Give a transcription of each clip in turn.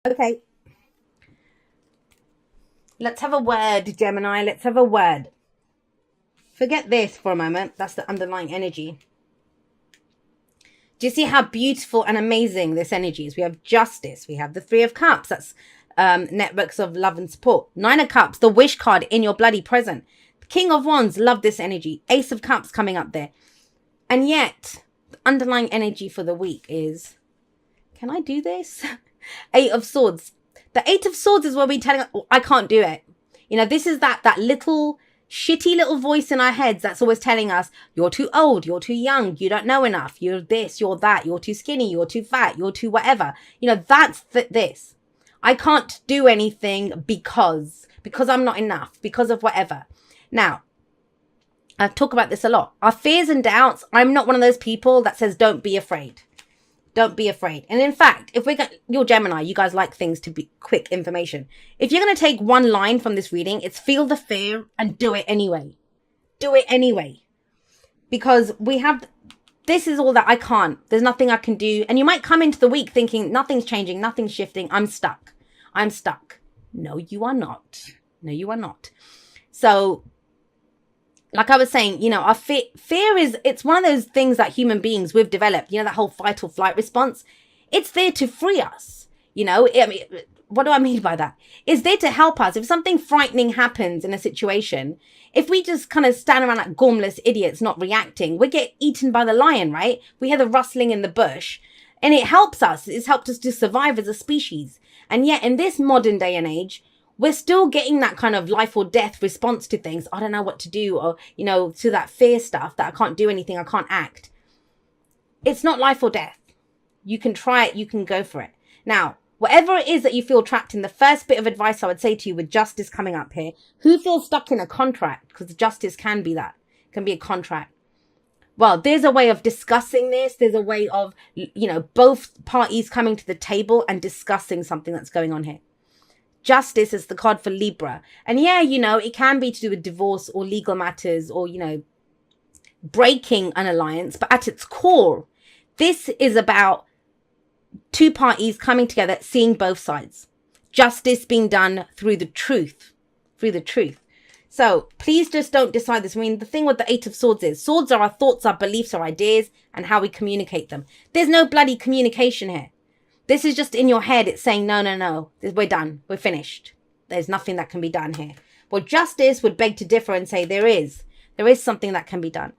Okay, let's have a word, Gemini. Let's have a word. Forget this for a moment. That's the underlying energy. Do you see how beautiful and amazing this energy is? We have justice. We have the Three of Cups. That's networks of love and support. Nine of Cups, the wish card in your bloody present. King of Wands, love this energy. Ace of Cups coming up there. And yet, the underlying energy for the week is, can I do this? Eight of Swords. The Eight of Swords is where we're telling, oh, I can't do it. You know, this is that little shitty little voice in our heads that's always telling us, you're too old, you're too young, you don't know enough, you're this, you're that, you're too skinny, you're too fat, you're too whatever. You know, that's this. I can't do anything because I'm not enough, because of whatever. Now, I talk about this a lot. Our fears and doubts, I'm not one of those people that says, don't be afraid. Don't be afraid. And in fact, if you're Gemini, you guys like things to be quick information. If you're going to take one line from this reading, it's feel the fear and do it anyway. Do it anyway. Because this is all that I can't. There's nothing I can do. And you might come into the week thinking nothing's changing, nothing's shifting. I'm stuck. I'm stuck. No, you are not. No, you are not. So, like I was saying, you know, our fear is, it's one of those things that human beings we've developed, you know, that whole fight or flight response. It's there to free us. You know, I mean, what do I mean by that? It's there to help us. If something frightening happens in a situation, if we just kind of stand around like gormless idiots, not reacting, we get eaten by the lion, right? We hear the rustling in the bush and it helps us. It's helped us to survive as a species. And yet in this modern day and age, we're still getting that kind of life or death response to things. I don't know what to do, or, you know, to that fear stuff that I can't do anything, I can't act. It's not life or death. You can try it, you can go for it. Now, whatever it is that you feel trapped in, the first bit of advice I would say to you with justice coming up here, who feels stuck in a contract? Because justice can be that, it can be a contract. Well, there's a way of discussing this. There's a way of, you know, both parties coming to the table and discussing something that's going on here. Justice is the card for Libra. And yeah, you know, it can be to do with divorce or legal matters or, you know, breaking an alliance. But at its core, this is about two parties coming together, seeing both sides. Justice being done through the truth. Through the truth. So please just don't decide this. I mean, the thing with the Eight of Swords is swords are our thoughts, our beliefs, our ideas, and how we communicate them. There's no bloody communication here. This is just in your head. It's saying, no, we're done. We're finished. There's nothing that can be done here. Well, justice would beg to differ and say there is something that can be done.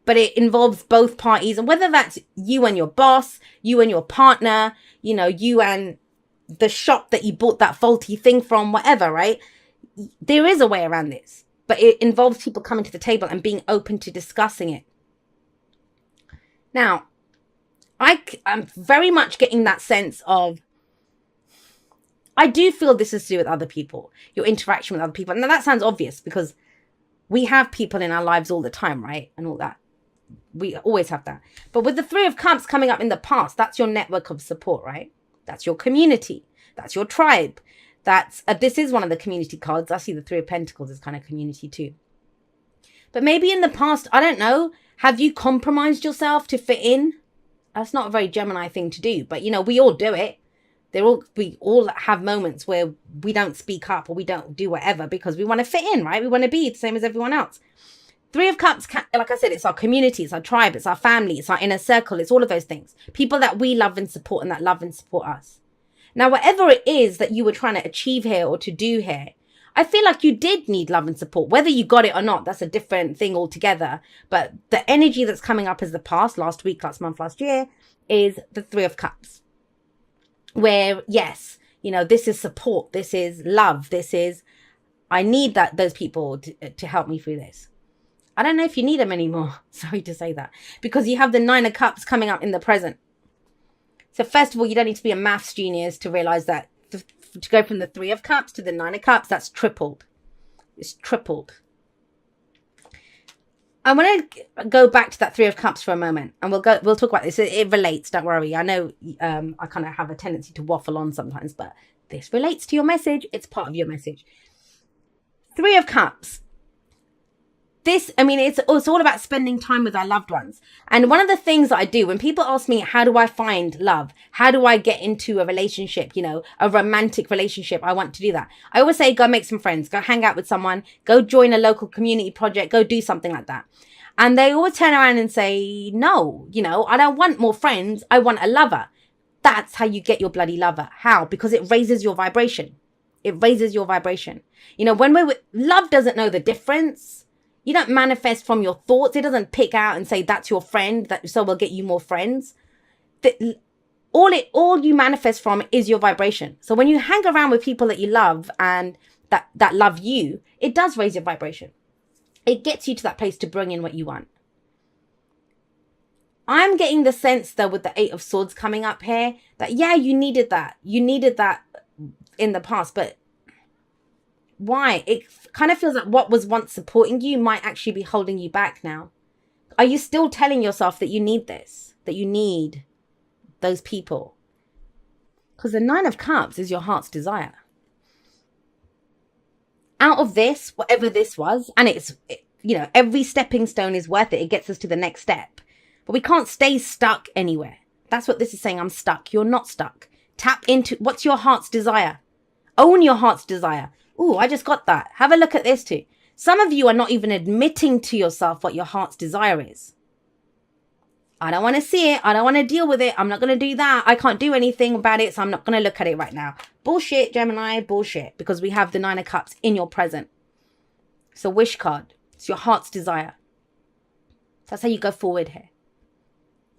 But it involves both parties. And whether that's you and your boss, you and your partner, you know, you and the shop that you bought that faulty thing from, whatever, right? There is a way around this. But it involves people coming to the table and being open to discussing it. Now, I'm very much getting that sense of, I do feel this is to do with other people, your interaction with other people. Now that sounds obvious because we have people in our lives all the time, right? And all that. We always have that. But with the Three of Cups coming up in the past, that's your network of support, right? That's your community. That's your tribe. This is one of the community cards. I see the Three of Pentacles as kind of community too. But maybe in the past, I don't know, have you compromised yourself to fit in? That's not a very Gemini thing to do, but you know, we all do it. We all have moments where we don't speak up or we don't do whatever because we want to fit in, right? We want to be the same as everyone else. Three of Cups, like I said, it's our community, it's our tribe, it's our family, it's our inner circle, it's all of those things. People that we love and support and that love and support us. Now, whatever it is that you were trying to achieve here or to do here, I feel like you did need love and support. Whether you got it or not, that's a different thing altogether. But the energy that's coming up as the past, last week, last month, last year, is the Three of Cups. Where, yes, you know, this is support. This is love. This is, I need those people to help me through this. I don't know if you need them anymore. Sorry to say that. Because you have the Nine of Cups coming up in the present. So first of all, you don't need to be a maths genius to realize that to go from the Three of Cups to the Nine of Cups, that's tripled. It's tripled. I want to go back to that Three of Cups for a moment, and we'll talk about this. It relates. Don't worry. I know I kind of have a tendency to waffle on sometimes, but this relates to your message. It's part of your message. Three of Cups. It's all about spending time with our loved ones. And one of the things that I do when people ask me, how do I find love? How do I get into a relationship, a romantic relationship? I want to do that. I always say, go make some friends, go hang out with someone, go join a local community project, go do something like that. And they always turn around and say, no, I don't want more friends. I want a lover. That's how you get your bloody lover. How? Because it raises your vibration. It raises your vibration. Love doesn't know the difference. You don't manifest from your thoughts. It doesn't pick out and say that's your friend, so we'll get you more friends. All you manifest from is your vibration. So when you hang around with people that you love and that love you, it does raise your vibration. It gets you to that place to bring in what you want. I'm getting the sense, though, with the 8 of Swords coming up here, that, yeah, you needed that. You needed that in the past, but why? It kind of feels like what was once supporting you might actually be holding you back now. Are you still telling yourself that you need this? That you need those people? Because the 9 of Cups is your heart's desire. Out of this, whatever this was, and every stepping stone is worth it. It gets us to the next step. But we can't stay stuck anywhere. That's what this is saying. I'm stuck. You're not stuck. Tap into what's your heart's desire. Own your heart's desire. Ooh, I just got that. Have a look at this too. Some of you are not even admitting to yourself what your heart's desire is. I don't want to see it. I don't want to deal with it. I'm not going to do that. I can't do anything about it, so I'm not going to look at it right now. Bullshit, Gemini, bullshit. Because we have the 9 of Cups in your present. It's a wish card. It's your heart's desire. That's how you go forward here.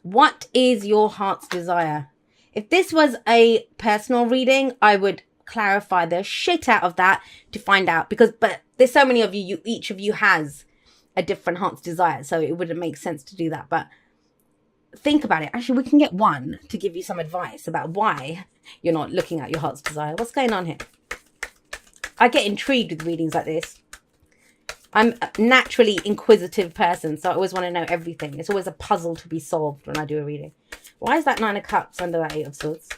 What is your heart's desire? If this was a personal reading, I would clarify the shit out of that to find out. But there's so many of you, each of you has a different heart's desire. So it wouldn't make sense to do that. But think about it. Actually, we can get one to give you some advice about why you're not looking at your heart's desire. What's going on here? I get intrigued with readings like this. I'm a naturally inquisitive person, so I always want to know everything. It's always a puzzle to be solved when I do a reading. Why is that 9 of Cups under that 8 of Swords?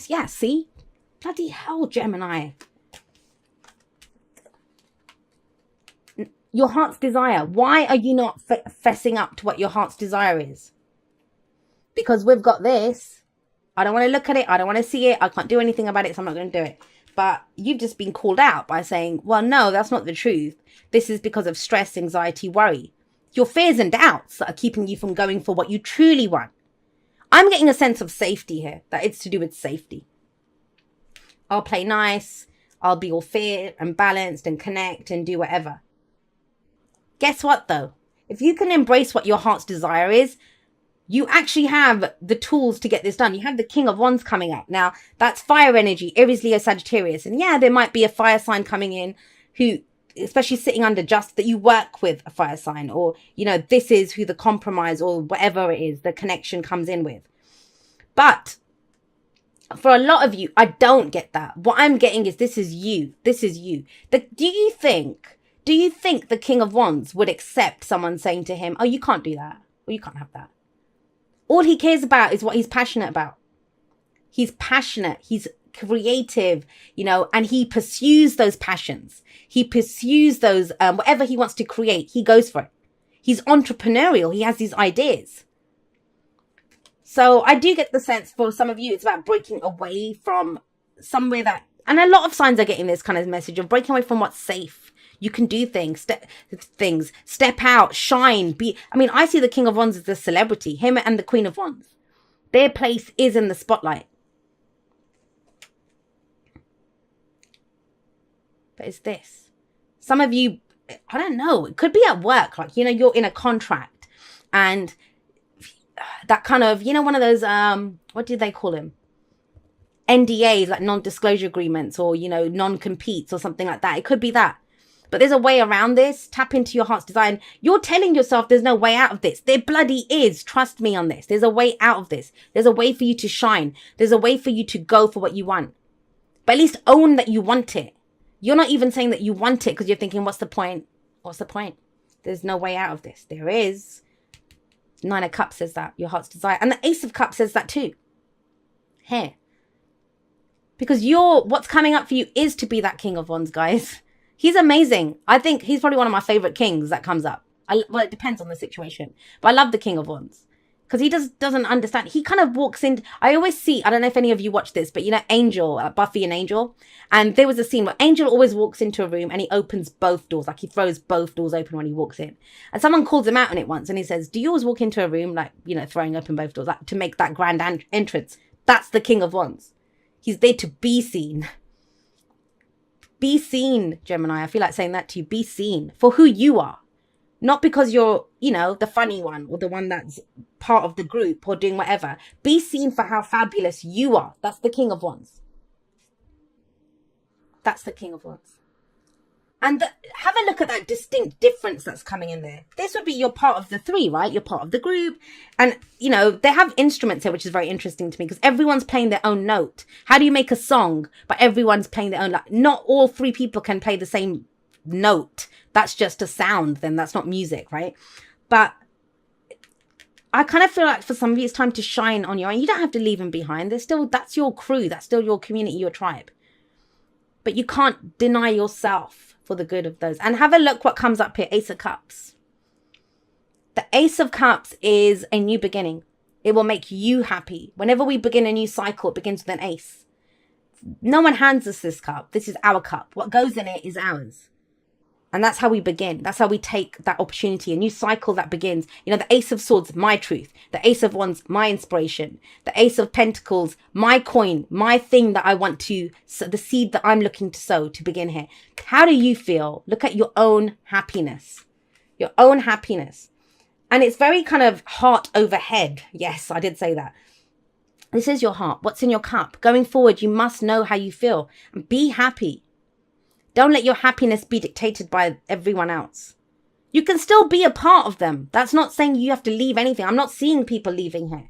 Yeah, see? Bloody hell, Gemini. Your heart's desire. Why are you not fessing up to what your heart's desire is? Because we've got this. I don't want to look at it. I don't want to see it. I can't do anything about it, so I'm not going to do it. But you've just been called out by saying, well, no, that's not the truth. This is because of stress, anxiety, worry. Your fears and doubts that are keeping you from going for what you truly want. I'm getting a sense of safety here, that it's to do with safety. I'll play nice. I'll be all fair and balanced and connect and do whatever. Guess what, though? If you can embrace what your heart's desire is, you actually have the tools to get this done. You have the King of Wands coming up. Now, that's fire energy, Aries, Leo, Sagittarius. And yeah, there might be a fire sign coming in who, especially sitting under that you work with a fire sign, or, this is who the compromise or whatever it is, the connection comes in with. But for a lot of you, I don't get that. What I'm getting is this is you. This is you. Do you think the King of Wands would accept someone saying to him, oh, you can't do that, or you can't have that? All he cares about is what he's passionate about. He's passionate. He's creative, and he pursues those passions. He pursues those, whatever he wants to create, he goes for it. He's entrepreneurial. He has these ideas. So I do get the sense for some of you, it's about breaking away from somewhere and a lot of signs are getting this kind of message of breaking away from what's safe. You can do things, step out, shine, I see the King of Wands as the celebrity, him and the Queen of Wands. Their place is in the spotlight. But it's this. Some of you, I don't know, it could be at work, like, you're in a contract and that kind of, one of those, what do they call them? NDAs, like non-disclosure agreements, or, non-competes or something like that. It could be that. But there's a way around this. Tap into your heart's desire. And you're telling yourself there's no way out of this. There bloody is. Trust me on this. There's a way out of this. There's a way for you to shine. There's a way for you to go for what you want. But at least own that you want it. You're not even saying that you want it because you're thinking, what's the point? What's the point? There's no way out of this. There is. 9 of Cups says that. Your heart's desire. And the Ace of Cups says that too. Here. Because what's coming up for you is to be that King of Wands, guys. He's amazing. I think he's probably one of my favorite kings that comes up. Well, it depends on the situation. But I love the King of Wands. Because he doesn't understand. He kind of walks in. I always see, I don't know if any of you watch this, but you know Angel, Buffy and Angel. And there was a scene where Angel always walks into a room and he opens both doors. Like he throws both doors open when he walks in. And someone calls him out on it once and he says, do you always walk into a room like, you know, throwing open both doors like, to make that grand entrance? That's the King of Wands. He's there to be seen. Be seen, Gemini. I feel like saying that to you. Be seen for who you are. Not because you're, you know, the funny one or the one that's part of the group or doing whatever. Be seen for how fabulous you are. That's the King of Wands. That's the King of Wands. And have a look at that distinct difference that's coming in there. This would be you're part of the three, right? You're part of the group. And, you know, they have instruments here, which is very interesting to me because everyone's playing their own note. How do you make a song, but everyone's playing their own? Like, not all three people can play the same note. That's just a sound. Then that's not music, right? But I kind of feel like for some of you, it's time to shine on your own. You don't have to leave them behind. That's your crew. That's still your community, your tribe. But you can't deny yourself for the good of those. And have a look what comes up here. Ace of Cups. The Ace of Cups is a new beginning. It will make you happy. Whenever we begin a new cycle, it begins with an ace. No one hands us this cup. This is our cup. What goes in it is ours. And that's how we begin. That's how we take that opportunity. A new cycle that begins. You know, the Ace of Swords, my truth. The Ace of Wands, my inspiration. The Ace of Pentacles, my coin, my thing that I want to, the seed that I'm looking to sow to begin here. How do you feel? Look at your own happiness. Your own happiness. And it's very kind of heart over head. Yes, I did say that. This is your heart. What's in your cup? Going forward, you must know how you feel. And be happy. Don't let your happiness be dictated by everyone else. You can still be a part of them. That's not saying you have to leave anything. I'm not seeing people leaving here.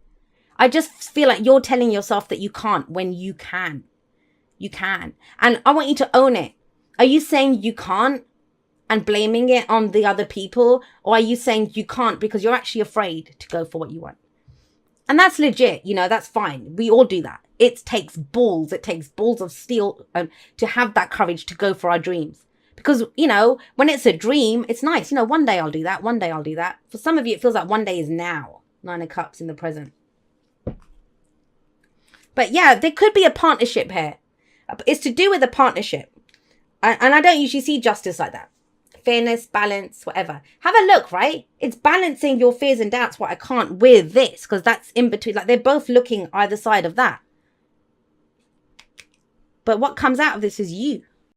I just feel like you're telling yourself that you can't when you can. You can. And I want you to own it. Are you saying you can't and blaming it on the other people? Or are you saying you can't because you're actually afraid to go for what you want? And that's legit. You know, that's fine. We all do that. It takes balls. It takes balls of steel to have that courage to go for our dreams. Because, you know, when it's a dream, it's nice. You know, one day I'll do that. One day I'll do that. For some of you, it feels like one day is now. 9 of Cups in the present. But yeah, there could be a partnership here. It's to do with a partnership. And I don't usually see justice like that. Fairness, balance, whatever. Have a look, right? It's balancing your fears and doubts, what I can't, with this. Because that's in between. Like, they're both looking either side of that. But what comes out of this is you.